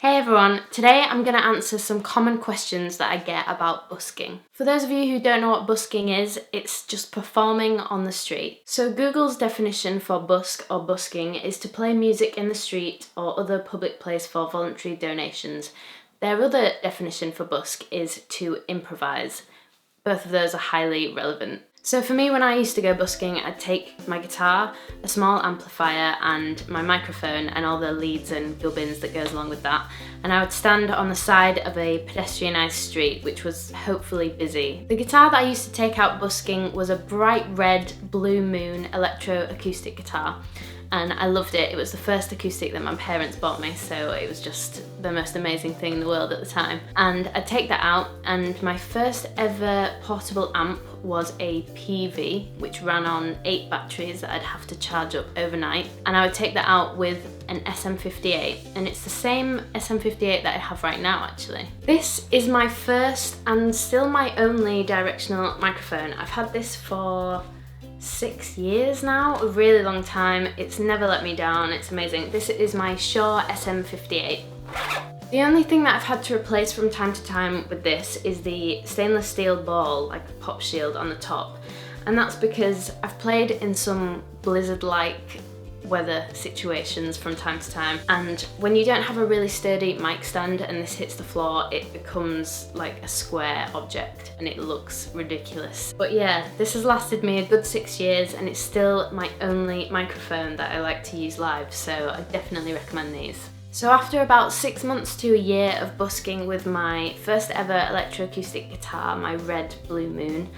Hey everyone, today I'm going to answer some common questions that I get about busking. For those of you who don't know what busking is, it's just performing on the street. So Google's definition for busk or busking is to play music in the street or other public place for voluntary donations. Their other definition for busk is to improvise. Both of those are highly relevant. So for me, when I used to go busking, I'd take my guitar, a small amplifier and my microphone and all the leads and gubbins that goes along with that, and I would stand on the side of a pedestrianised street which was hopefully busy. The guitar that I used to take out busking was a bright red Blue Moon electro-acoustic guitar, and I loved it. It was the first acoustic that my parents bought me, so it was just the most amazing thing in the world at the time. And I'd take that out, and my first ever portable amp was a PV, which ran on 8 batteries that I'd have to charge up overnight. And I would take that out with an SM58, and it's the same SM58 that I have right now actually. This is my first and still my only directional microphone. I've had this for 6 years now, a really long time. It's never let me down, it's amazing. This is my Shure SM58. The only thing that I've had to replace from time to time with this is the stainless steel ball, like the pop shield on the top. And that's because I've played in some blizzard-like weather situations from time to time, and when you don't have a really sturdy mic stand and this hits the floor, it becomes like a square object and it looks ridiculous. But yeah, this has lasted me a good 6 years and it's still my only microphone that I like to use live, so I definitely recommend these. So after about 6 months to a year of busking with my first ever electroacoustic guitar, my red Blue Moon,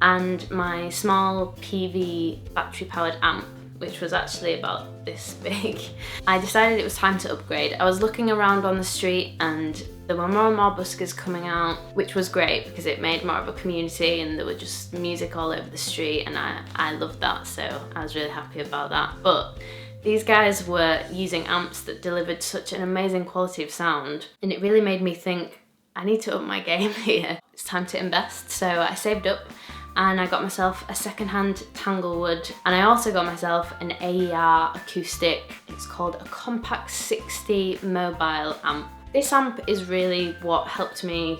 and my small PV battery powered amp, which was actually about this big, I decided it was time to upgrade. I was looking around on the street and there were more and more buskers coming out, which was great because it made more of a community and there were just music all over the street, and I loved that, so I was really happy about that. But these guys were using amps that delivered such an amazing quality of sound, and it really made me think, I need to up my game here. It's time to invest. So I saved up and I got myself a second-hand Tanglewood, and I also got myself an AER acoustic. It's called a Compact 60 mobile amp. This amp is really what helped me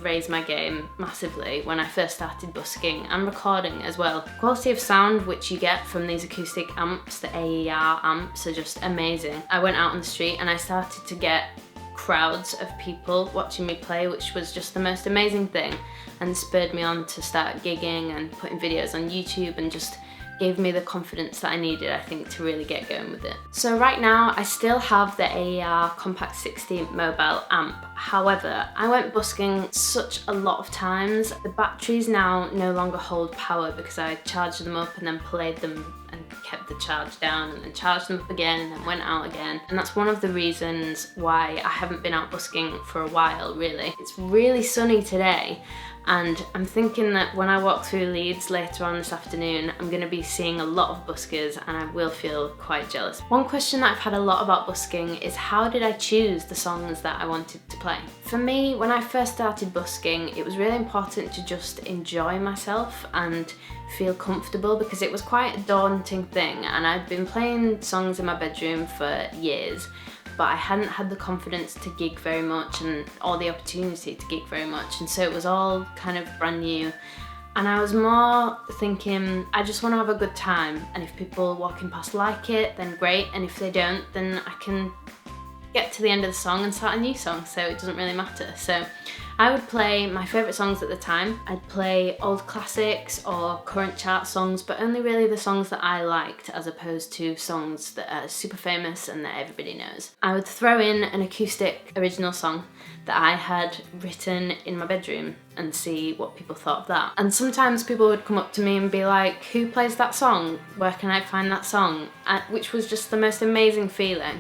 raise my game massively when I first started busking and recording as well. The quality of sound which you get from these acoustic amps, the AER amps, are just amazing. I went out on the street and I started to get crowds of people watching me play, which was just the most amazing thing, and spurred me on to start gigging and putting videos on YouTube, and just gave me the confidence that I needed, I think, to really get going with it. So right now I still have the AER Compact 60 mobile amp. However, I went busking such a lot of times. The batteries now no longer hold power because I charged them up and then played them and kept the charge down and then charged them up again and then went out again. And that's one of the reasons why I haven't been out busking for a while, really. It's really sunny today, and I'm thinking that when I walk through Leeds later on this afternoon, I'm going to be seeing a lot of buskers and I will feel quite jealous. One question that I've had a lot about busking is, how did I choose the songs that I wanted to play? For me, when I first started busking, it was really important to just enjoy myself and feel comfortable, because it was quite a daunting thing, and I'd been playing songs in my bedroom for years, but I hadn't had the confidence to gig very much or the opportunity to gig very much, and so it was all kind of brand new. And I was more thinking, I just want to have a good time, and if people walking past like it, then great, and if they don't, then I can get to the end of the song and start a new song, so it doesn't really matter. So I would play my favourite songs at the time. I'd play old classics or current chart songs, but only really the songs that I liked, as opposed to songs that are super famous and that everybody knows. I would throw in an acoustic original song that I had written in my bedroom and see what people thought of that. And sometimes people would come up to me and be like, who plays that song? Where can I find that song? Which was just the most amazing feeling.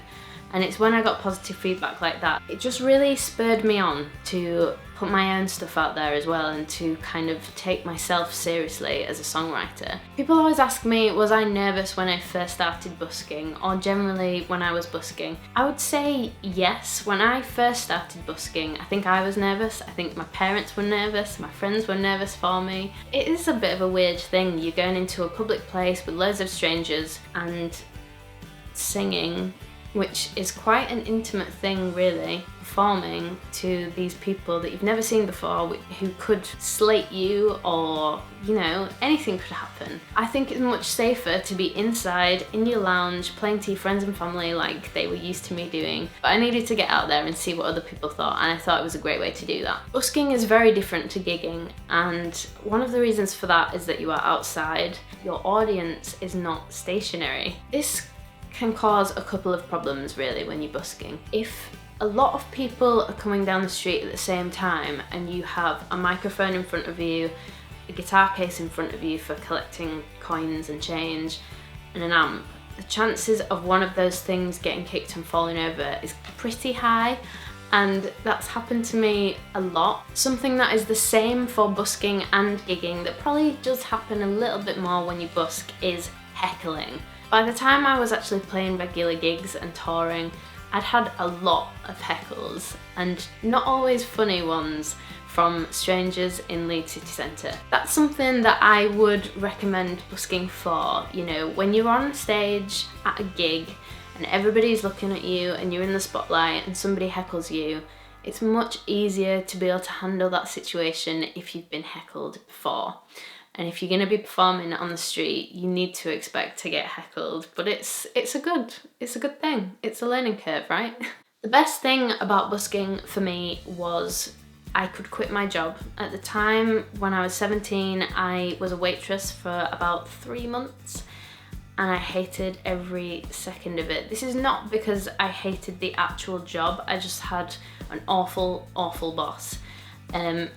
And it's when I got positive feedback like that, it just really spurred me on to put my own stuff out there as well, and to kind of take myself seriously as a songwriter. People always ask me, was I nervous when I first started busking, or generally when I was busking? I would say yes. When I first started busking, I think I was nervous. I think my parents were nervous, my friends were nervous for me. It is a bit of a weird thing. You're going into a public place with loads of strangers and singing which is quite an intimate thing really, performing to these people that you've never seen before who could slate you, or you know, anything could happen. I think it's much safer to be inside in your lounge playing to your friends and family like they were used to me doing, but I needed to get out there and see what other people thought, and I thought it was a great way to do that. Busking is very different to gigging, and one of the reasons for that is that you are outside. Your audience is not stationary. This can cause a couple of problems really when you're busking. If a lot of people are coming down the street at the same time and you have a microphone in front of you, a guitar case in front of you for collecting coins and change, and an amp, the chances of one of those things getting kicked and falling over is pretty high, and that's happened to me a lot. Something that is the same for busking and gigging that probably does happen a little bit more when you busk is heckling. By the time I was actually playing regular gigs and touring, I'd had a lot of heckles, and not always funny ones, from strangers in Leeds city centre. That's something that I would recommend busking for. You know, when you're on stage at a gig and everybody's looking at you and you're in the spotlight and somebody heckles you, it's much easier to be able to handle that situation if you've been heckled before. And if you're going to be performing on the street, you need to expect to get heckled, but it's a good thing. It's a learning curve, right? The best thing about busking for me was I could quit my job. At the time when I was 17, I was a waitress for about 3 months, and I hated every second of it. This is not because I hated the actual job, I just had an awful boss.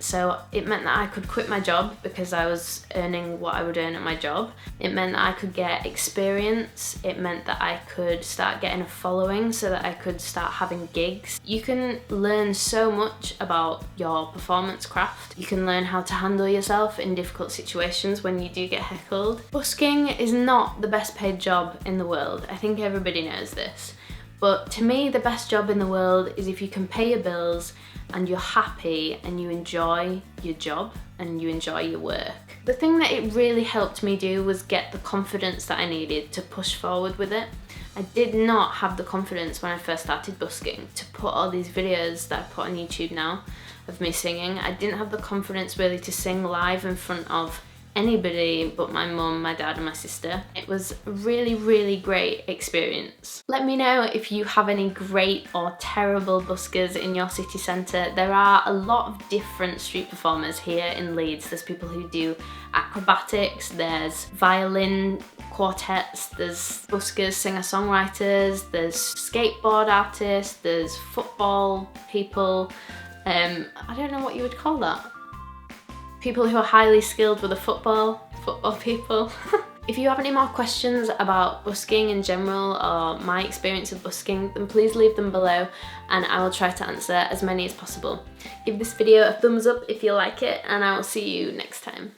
So it meant that I could quit my job because I was earning what I would earn at my job. It meant that I could get experience. It meant that I could start getting a following so that I could start having gigs. You can learn so much about your performance craft. You can learn how to handle yourself in difficult situations when you do get heckled. Busking is not the best paid job in the world. I think everybody knows this. But to me, the best job in the world is if you can pay your bills and you're happy and you enjoy your job and you enjoy your work. The thing that it really helped me do was get the confidence that I needed to push forward with it. I did not have the confidence when I first started busking to put all these videos that I put on YouTube now of me singing. I didn't have the confidence really to sing live in front of anybody but my mum, my dad and my sister. It was a really great experience. Let me know if you have any great or terrible buskers in your city centre. There are a lot of different street performers here in Leeds. There's people who do acrobatics, there's violin quartets, there's buskers, singer-songwriters, there's skateboard artists, there's football people. I don't know what you would call that. People who are highly skilled with a football people. If you have any more questions about busking in general or my experience of busking, then please leave them below and I will try to answer as many as possible. Give this video a thumbs up if you like it, and I will see you next time.